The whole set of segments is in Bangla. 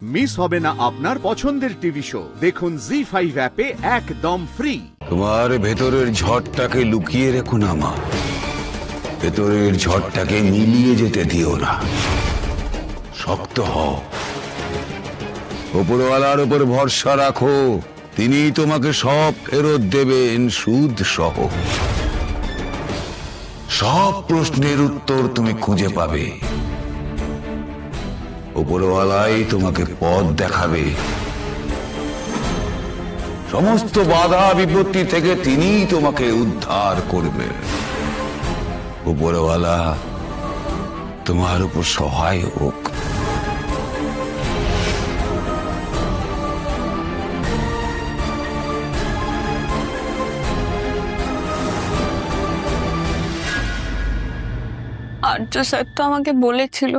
মিস হবে না আপনার পছন্দের টিভি শো। দেখুন জি5 অ্যাপে একদম ফ্রি। তোমার ভেতরের ঝড়টাকে লুকিয়ে রেখো না মা, ভেতরের ঝড়টাকে মিলিয়ে যেতে দিও না। শক্ত হও, উপরওয়ালার উপর ভরসা রাখো, তিনি তোমাকে সব ফেরত দেবেন সুদ সহ। সব প্রশ্নের উত্তর তুমি খুঁজে পাবে, উপরওয়ালাই তোমাকে পথ দেখাবে। সমস্ত বাধা বিপত্তি থেকে তিনিই তোমাকে উদ্ধার করবে। উপরওয়ালা তোমার উপর সহায় হোক। আর্য স্যার তো আমাকে বলেছিল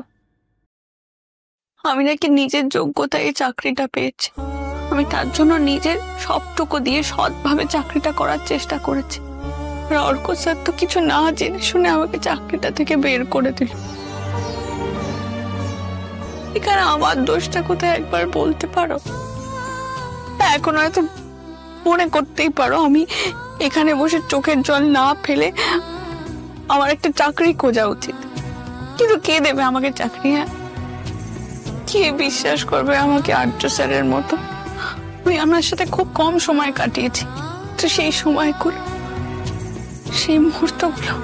আমি নাকি নিজের যোগ্যতায় এই চাকরিটা পেয়েছি। আমি তার জন্য নিজের সবটুকু দিয়ে সৎভাবে চাকরিটা করার চেষ্টা করেছি। আর অর্ক স্যার তো কিছু না জেনে শুনে আমাকে চাকরিটা থেকে বের করে দিল। এখানে আমার দোষটা কোথায় একবার বলতে পারো? এখন হয়তো মনে করতেই পারো আমি এখানে বসে চোখের জল না ফেলে আমার একটা চাকরি খোঁজা উচিত, কিন্তু কে দেবে আমাকে চাকরি? হ্যাঁ, কে বিশ্বাস করবে আমাকে আর্য স্যারের মতো? আমি আমার সাথে খুব কম সময় কাটিয়েছি, তো সেই সময়গুলো, সেই মুহূর্তগুলো,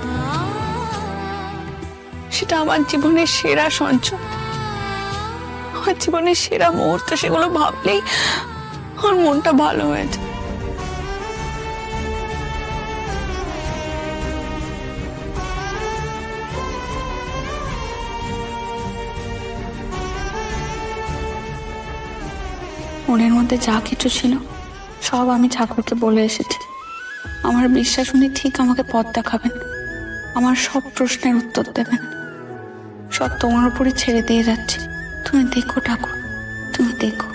সেটা আমার জীবনের সেরা সঞ্চয়, আমার জীবনের সেরা মুহূর্ত। সেগুলো ভাবলেই আমার মনটা ভালো হয়ে যায়। মনের মধ্যে যা কিছু ছিল সব আমি ঠাকুরকে বলে এসেছি। আমার বিশ্বাস উনি ঠিক আমাকে পথ দেখাবেন, আমার সব প্রশ্নের উত্তর দেবেন। সব তোমার উপরে ছেড়ে দিয়ে যাচ্ছি, তুমি দেখো ঠাকুর, তুমি দেখো।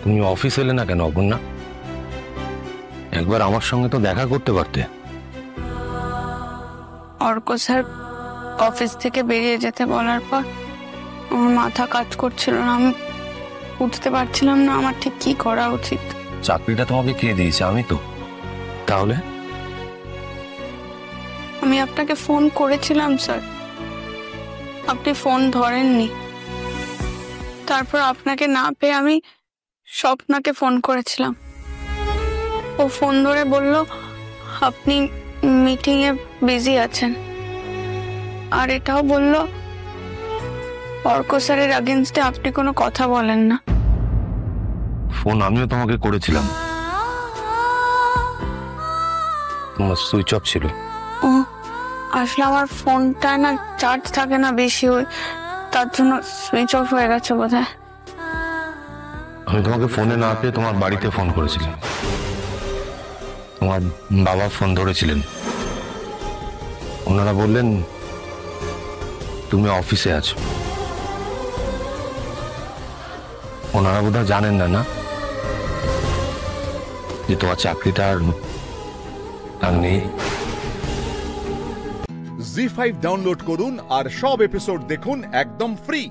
তুমি অফিস এলে না কেন অপর্ণা? একবার আমার সঙ্গে তো দেখা করতে পারতে। অর্ক স্যার অফিস থেকে বেরিয়ে যেতে বলার পর আমার মাথা কাজ করছিল না, আমি বুঝতে পারছিলাম না আমার ঠিক কি করা উচিত। চাকরিটা তোমাকে কে দিয়েছে? আমি তো। তাহলে আমি আপনাকে ফোন করেছিলাম স্যার, আপনি ফোন ধরেননি। তারপর আপনাকে না পেয়ে আমি স্বপ্নাকে ফোন করেছিলাম, ও ফোন ধরে বলল আপনি মিটিং এ বিজি আছেন। আর এটাও বলল অর্ক স্যারের এগেইনস্টে আপনি কোনো কথা বলেন না। ফোন আমিও তোমাকে করেছিলাম, তোমার সুইচ অফ ছিল। ও আসলে আমার ফোনটা না চার্জ থাকে না বেশি, হয় তার জন্য সুইচ অফ হয়ে গেছে বোধহয়। আমি তোমাকে ফোনে না পেয়ে তোমার বাড়িতে ফোন করেছিলাম, তোমার বাবা ফোন ধরেছিলেন। ওনারা বললেন তুমি অফিসে আছো। ওনারা বোধহয় জানেন না না যে তোমার চাকরিটা আর নেই। জি5 ডাউনলোড করুন আর সব এপিসোড দেখুন একদম ফ্রি।